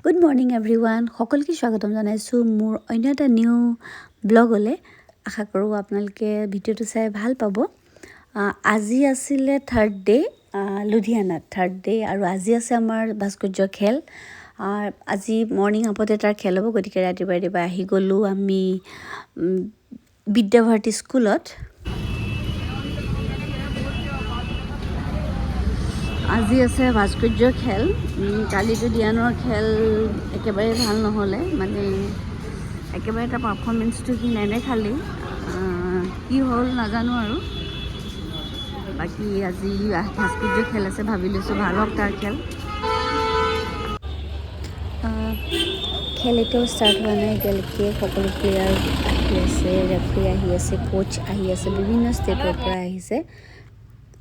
Good morning everyone সকলোকে স্বাগতম জনাইছোঁ মোৰ অন্য এটা নিউ ব্লগলৈ আশা কৰোঁ আপোনালোকে ভিডিঅ'টো চাই ভাল পাব আজি আছিলে থাৰ্ড ডে লুধিয়ানাত থাৰ্ড ডে আৰু আজি আছে আমাৰ ভাস্কৰ্য খেল আজি মৰ্নিং আপতে তাৰ খেল হ'ব গতিকে ৰাতিপুৱা আহি গ'লোঁ আমি বিদ্যাভাৰতী স্কুলত আজি আছে ভাস্কৰ্য খেল কালিতো দিয়ানৰ খেল একেবাৰে ভাল নহ'লে মানে একেবাৰে এটা পাৰফৰ্মেঞ্চটো কি নেদেখালি কি হ'ল নাজানো আৰু বাকী আজি ভাস্কৰ্য খেল আছে ভাবি লৈছোঁ ভাল হওক তাৰ খেল খেল এতিয়াও ষ্টাৰ্ট হোৱা নাই এতিয়ালৈকে সকলো প্লেয়াৰ আহি আছে ৰেফাৰী আহি আছে কোচ আহি আছে বিভিন্ন ষ্টেটৰ পৰা আহিছে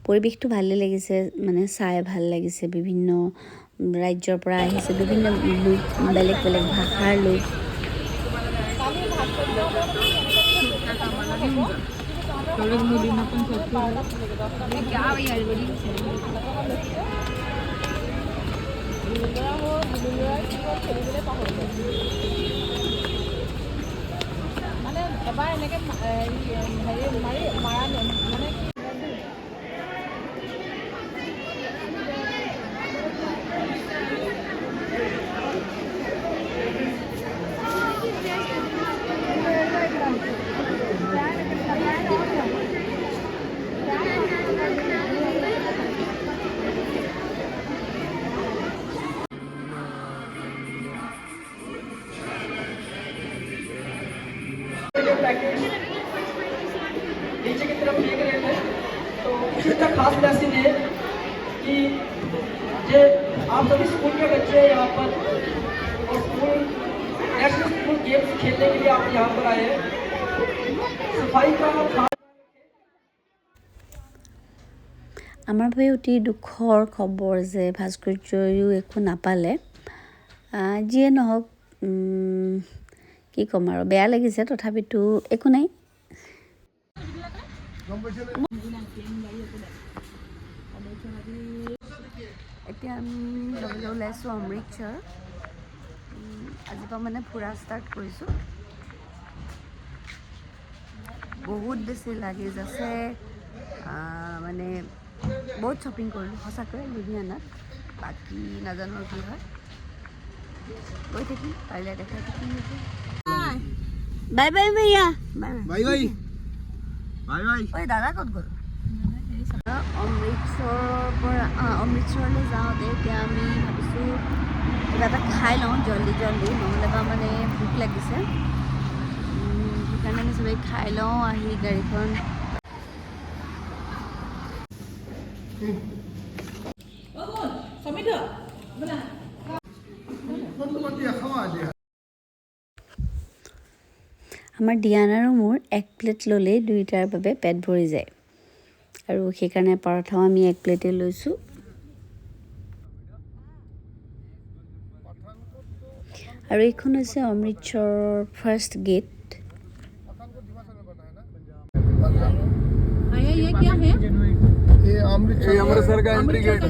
পৰিৱেশটো ভালেই লাগিছে মানে চাই ভাল লাগিছে বিভিন্ন ৰাজ্যৰ পৰা আহিছে বিভিন্ন লোক বেলেগ বেলেগ ভাষাৰ লোক মানে এবাৰ এনেকৈ মাৰা মানে नीचे की तरफ फेंक रहे थे तो इसका खास मैसेज है कि ये आप सभी स्कूल के बच्चे यहाँ पर और स्कूल नेशनल स्कूल गेम्स खेलने के लिए आप यहाँ पर आए हैं सफाई का আমাৰ বাবে অতি দুখৰ খবৰ যে ভাস্কৰ্যও একো নাপালে যিয়ে নহওক কি ক'ম আৰু বেয়া লাগিছে তথাপিতো একো নাই এতিয়া আমি যাবলৈ ওলাইছোঁ অমৃতসৰ আজিৰ পৰা মানে ফুৰা ষ্টাৰ্ট কৰিছোঁ বহুত বেছি লাগেজ আছে মানে বহুত শ্বপিং কৰিলোঁ সঁচাকৈ লুধিয়ানাত বাকী নাজানো কি হয় গৈ থাকিম পাৰিলে দেখাই থাকিম bye bye ভৈয়া bye bye bye bye ঐ দাদা ক'ত গ'ল অমৃতসৰলৈ যাওঁতে এতিয়া আমি ভাবিছোঁ কিবা এটা খাই লওঁ জল্দি নহ'লে বা মানে ভোক লাগিছে সেইকাৰণে আমি চবেই খাই লওঁ আহি গাড়ীখন আমাৰ দিয়ান আৰু মোৰ এক প্লেট ল'লেই দুইটাৰ বাবে পেট ভৰি যায় আৰু সেইকাৰণে পৰঠাও আমি এক প্লেটে লৈছোঁ আৰু এইখন হৈছে অমৃতসৰৰ ফাৰ্ষ্ট গেট ये क्या है ये अमृतसर का एंट्री गेट है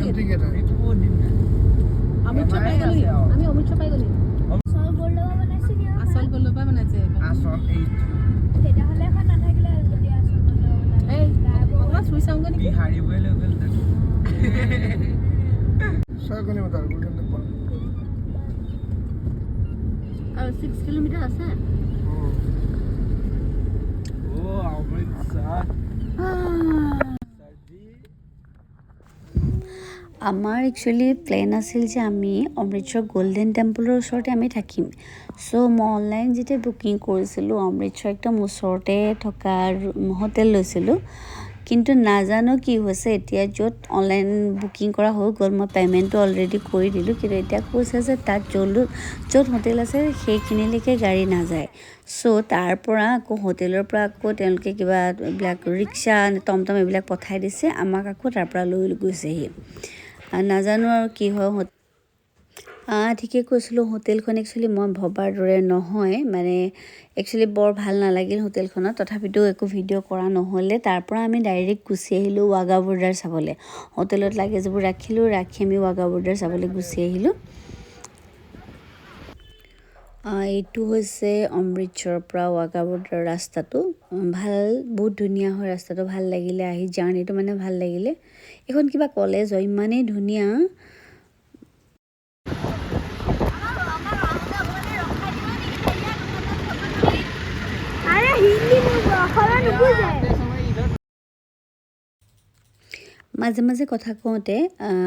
অমৃতসৰ পাই গ'লো আমি অমৃতসৰ পাই গ'লো আসল গোল্ডবা বনাইছে আসল এই সেটা হলে এখন নাথাকিলে যদি আসল গোল্ডবা এই অকমান চুই চাওঁগৈ নেকি বিহাৰী বই লৈ গ'ল সগনি মতাৰ গোল্ডেন টেম্পল আৰু 6 কিলোমিটাৰ আছে ও অমৃতসৰ আমাৰ একচুৱেলি প্লেন আছিল যে আমি অমৃতসৰ গল্ডেন টেম্পলৰ ওচৰতে আমি থাকিম চ' মই অনলাইন যেতিয়া বুকিং কৰিছিলোঁ অমৃতসৰ একদম ওচৰতে থকা হোটেল লৈছিলোঁ কিন্তু নাজানো কি হৈছে এতিয়া য'ত অনলাইন বুকিং কৰা হৈ গ'ল মই পে'মেণ্টটো অলৰেডি কৰি দিলোঁ কিন্তু এতিয়া কৈছে যে তাত য'ত হোটেল আছে সেইখিনিলৈকে গাড়ী নাযায় চ' তাৰ পৰা আকৌ হোটেলৰ পৰা আকৌ তেওঁলোকে কিবা এইবিলাক ৰিক্সা টমটম এইবিলাক পঠাই দিছে আমাক আকৌ তাৰ পৰা লৈ গৈছেহি নাজানো আৰু কি হয় ঠিকে কৈছিলোঁ হোটেলখন একচুৱেলি মই ভবাৰ দৰে নহয় মানে একচুৱেলি বৰ ভাল নালাগিল হোটেলখনত তথাপিতো একো ভিডিঅ' কৰা নহ'লে তাৰ পৰা আমি ডাইৰেক্ট গুচি আহিলোঁ ৱাঘা বৰ্ডাৰ চাবলৈ হোটেলত লাগেজবোৰ ৰাখি আমি ৱাঘা বৰ্ডাৰ চাবলৈ গুচি আহিলোঁ এইটো হৈছে অমৃতসৰৰ পৰা ৱাঘা বৰ্ডাৰ ৰাস্তাটো ভাল বহুত ধুনীয়া হয় ৰাস্তাটো ভাল লাগিলে আহি জাৰ্ণিটো মানে ভাল লাগিলে এখন কিবা কলেজ হয় ইমানেই ধুনীয়া আরে হিন্দি অসমীয়া নুবুজে মাজে মাজে কথা কওঁতে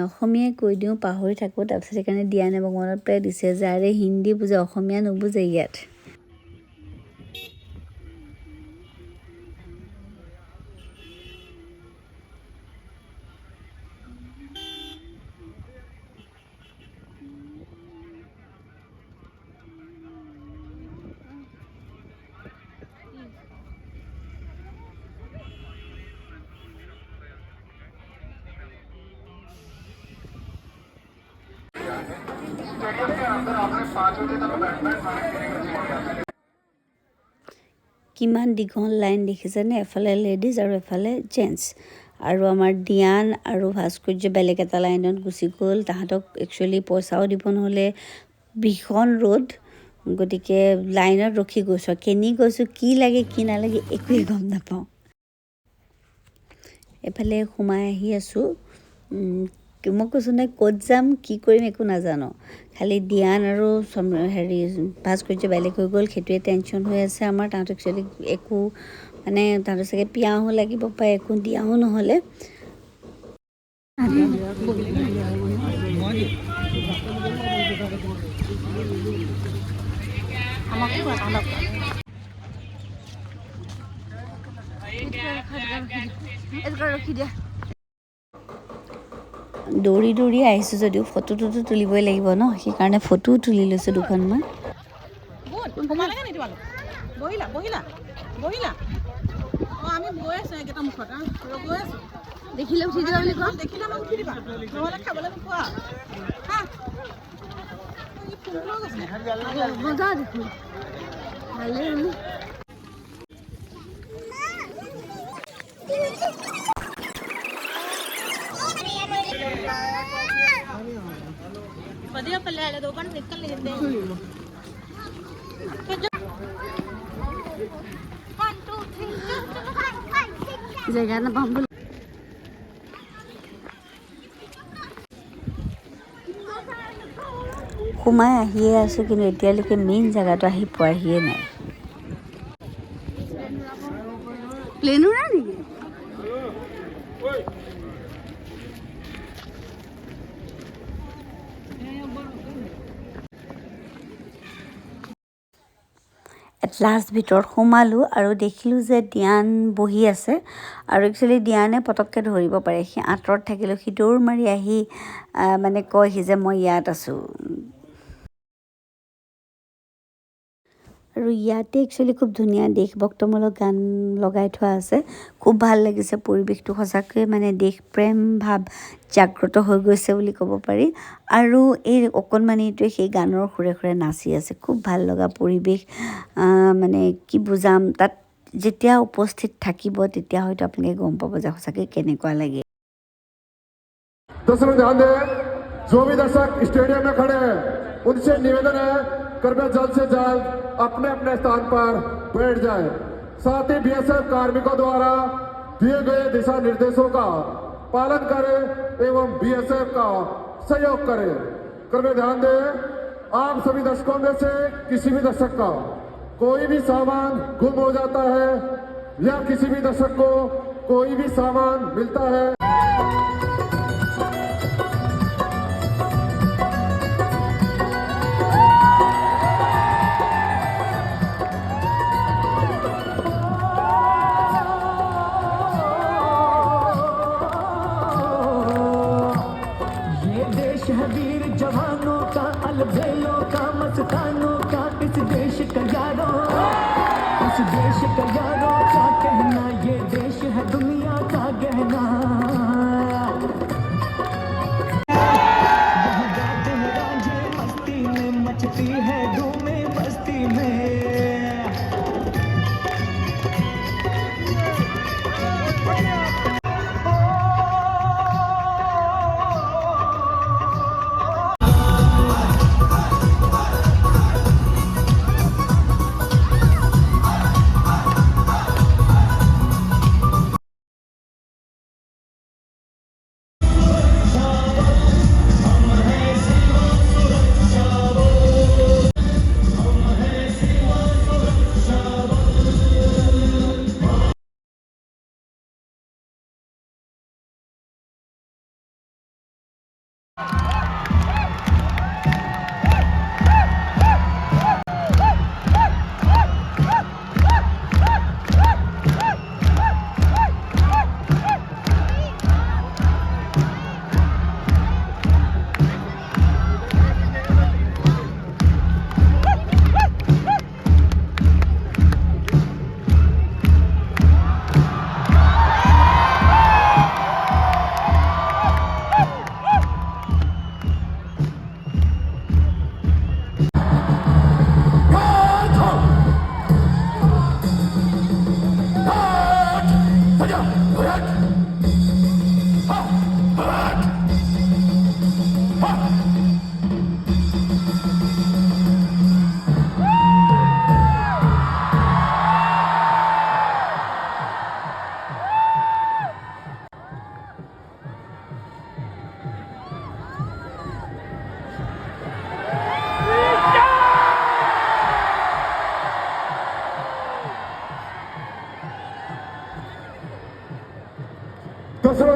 অসমীয়াই কৈ দিওঁ পাহৰি থাকোঁ তাৰপিছত সেইকাৰণে দিয়া নাই মনত পেলাই দিছে যে আৰে হিন্দী বুজে অসমীয়া নুবুজে ইয়াত কিমান দীঘল লাইন দেখিছেনে এফালে লেডিজ আৰু এফালে জেন্টছ আৰু আমাৰ ডিয়ান আৰু ভাস্কৰ্য বেলেগ এটা লাইনত গুচি গ'ল তাহাঁতক একচুৱেলি পইচাও দিব নহ'লে ভীষণ ৰ'দ গতিকে লাইনত ৰখি গৈছোঁ কেনি গৈছোঁ কি লাগে কি নালাগে একোৱেই গম নাপাওঁ এফালে সোমাই আহি আছোঁ মই কৈছোঁ নাই ক'ত যাম কি কৰিম একো নাজানো খালি ডিয়ান আৰু হেৰি ভাস্কৰ্য বেলেগ হৈ গ'ল সেইটোৱে টেনশ্যন হৈ আছে আমাৰ তাহাঁতক একচুৱেলি একো মানে তাহাঁতৰ চাগে পিয়াহো লাগিব পাৰে একো দিয়াও নহ'লে দৌৰি দৌৰি আহিছোঁ যদিও ফটোটোতো তুলিবই লাগিব ন সেইকাৰণে ফটোও তুলি লৈছোঁ দুখনমান বহিলা বহিলা বহিলা অঁ আমি গৈ আছোঁ একেটা মুখত গৈ আছোঁ দেখিলে উঠি দিবা বুলি কোৱা দেখিলে আমাক উঠি দিবা নহ'লে খাবলৈ নোপোৱা হা মজা দেখোন ভালেই പതിയെ പല്ലേ ദോപൺ നിക്കൽ ഹിന്ദി জেগা নাপাম বুলি সোমাই আহিয়ে আছোঁ কিন্তু এতিয়ালৈকে মেইন জেগাটো আহি পোৱাহিয়ে নাই প্লেন উৰা নেকি লাষ্ট ভিতৰত সোমালোঁ আৰু দেখিলোঁ যে ডিয়ান বহি আছে আৰু একচুৱেলি ডিয়ানে পটককৈ ধৰিব পাৰে সি আঁতৰত থাকিলেও সি দৌৰ মাৰি আহি মানে কয়হি যে মই ইয়াত আছোঁ আৰু ইয়াতে একচুৱেলি খুব ধুনীয়া দেশভক্তমূলক গান লগাই থোৱা আছে খুব ভাল লাগিছে পৰিৱেশটো সঁচাকৈ মানে দেশ প্ৰেম ভাৱ জাগ্ৰত হৈ গৈছে বুলি ক'ব পাৰি আৰু এই অকণমানিটোৱে সেই গানৰ সুৰে সুৰে নাচি আছে খুব ভাল লগা পৰিৱেশ মানে কি বুজাম তাত যেতিয়া উপস্থিত থাকিব তেতিয়া হয়তো আপোনালোকে গম পাব যে সঁচাকৈ কেনেকুৱা লাগে दर्शकों ध्यान दें जो भी दर्शक स्टेडियम में खड़े हैं उनसे निवेदन है कृपया जल्द से जल्द अपने अपने स्थान पर बैठ जाएं। साथ ही बीएसएफ कार्मिकों द्वारा दिए गए दिशा निर्देशों का पालन करें एवं बीएसएफ का सहयोग करें। कृपया ध्यान दें आप सभी दर्शकों में से किसी भी दर्शक का कोई भी सामान गुम हो जाता है या किसी भी दर्शक को कोई भी सामान मिलता है वीर जवानों का अलबेलों का मस्तानों का इस देश का यारों इस देश का यारों का कहना ये देश है दुनिया का गहना यहाँ गाते हैं रांझे मस्ती में मचती है धूमे बस्ती में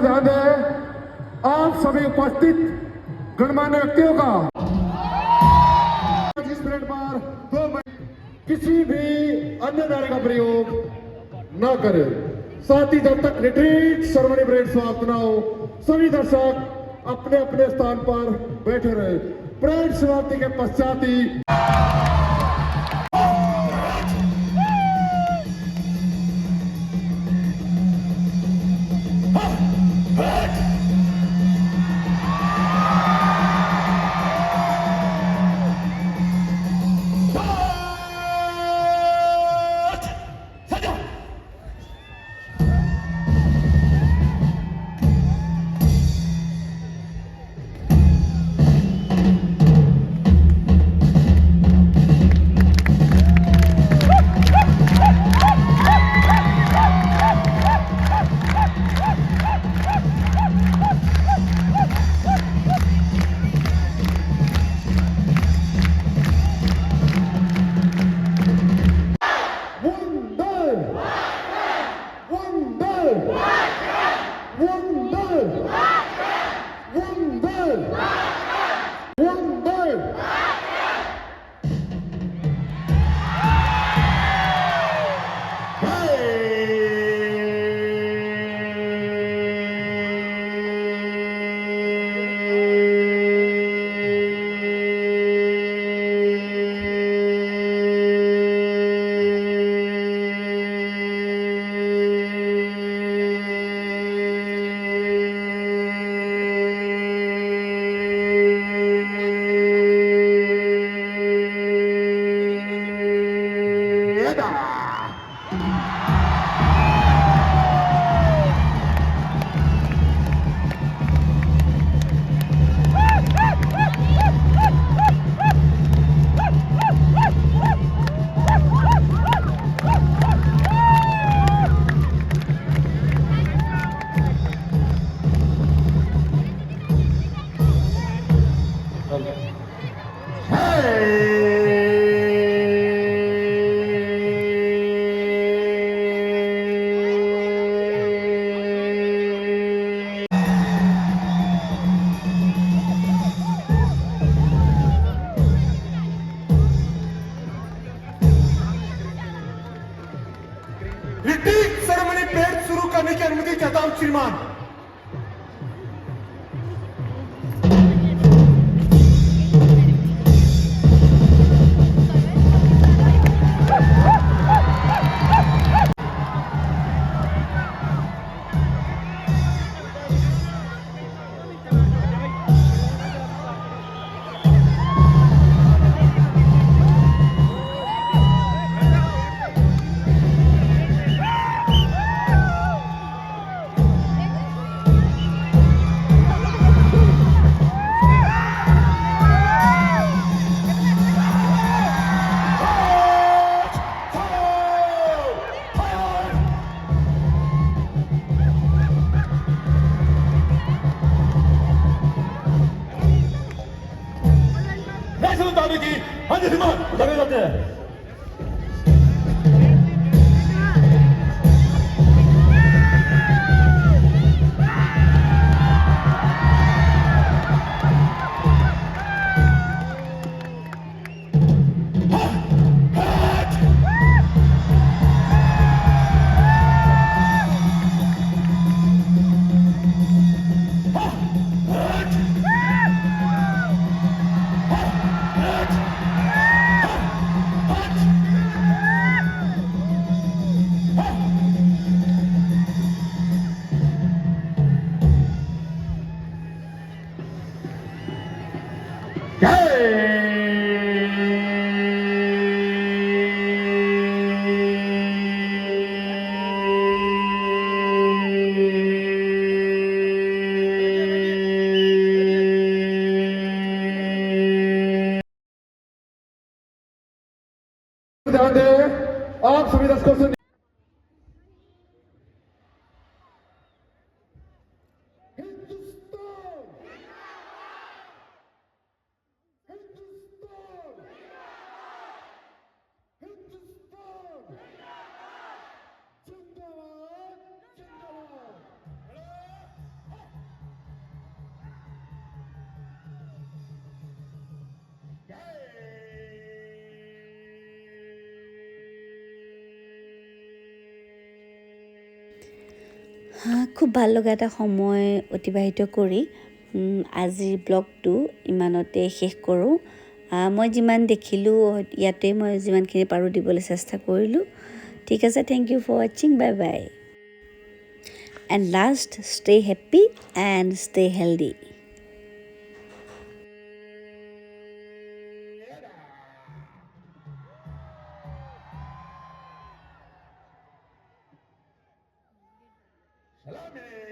ध्यान दें, आप सभी उपस्थित गणमान्य व्यक्तियों का 25 मिनट पर 2 मिनट किसी भी अन्य नारे का प्रयोग न करें। साथ ही जब तक रिट्रीट सेरेमनी परेड समाप्त न हो, सभी दर्शक अपने अपने स्थान पर बैठे रहे। परेड समाप्ति के पश्चात ही रिट्रीट सेरेमनी परेड शुरू करने की अनुमति चाहता हूं श्रीमान। ध्यान दें, आप सभी दर्शकों से খুব ভাল লগা এটা সময় অতিবাহিত কৰি আজিৰ ব্লগটো ইমানতে শেষ কৰোঁ মই যিমান দেখিলোঁ ইয়াতে মই যিমানখিনি পাৰোঁ দিবলৈ চেষ্টা কৰিলোঁ ঠিক আছে থেংক ইউ ফৰ ৱাচিং bye bye and last stay happy and stay healthy Salame!